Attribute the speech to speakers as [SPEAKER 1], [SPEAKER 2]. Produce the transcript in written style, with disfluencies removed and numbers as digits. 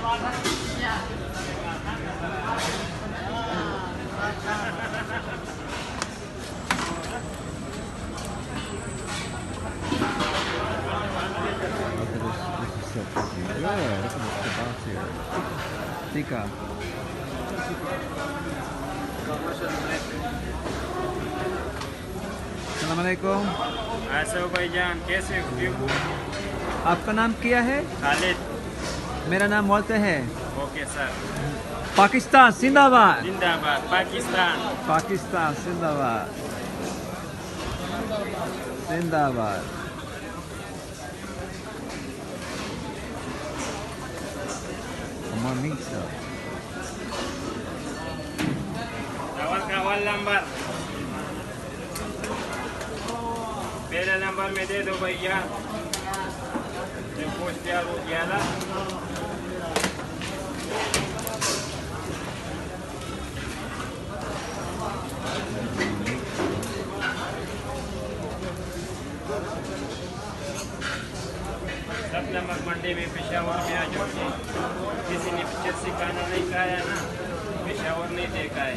[SPEAKER 1] Yeah, look at the box here. Tika. अस्सलामुअलैकुम।
[SPEAKER 2] ऐसे हो भाईजान, कैसे हो?
[SPEAKER 1] आपका नाम क्या है?
[SPEAKER 2] खालिद।
[SPEAKER 1] मेरा नाम मोल्ते है।
[SPEAKER 2] Okay sir.
[SPEAKER 1] पाकिस्तान जिंदाबाद।
[SPEAKER 2] जिंदाबाद पाकिस्तान।
[SPEAKER 1] पाकिस्तान जिंदाबाद। जिंदाबाद। Mamita.
[SPEAKER 2] कवल नंबर पहले नंबर में दे दो भैया, जो पोस्ट तैयार हो गया ना। सब नमक मंडी में पेशावर में आ जाओगे। किसी ने पिक्चर से खाना नहीं खाया ना, पेशावर नहीं देखा है।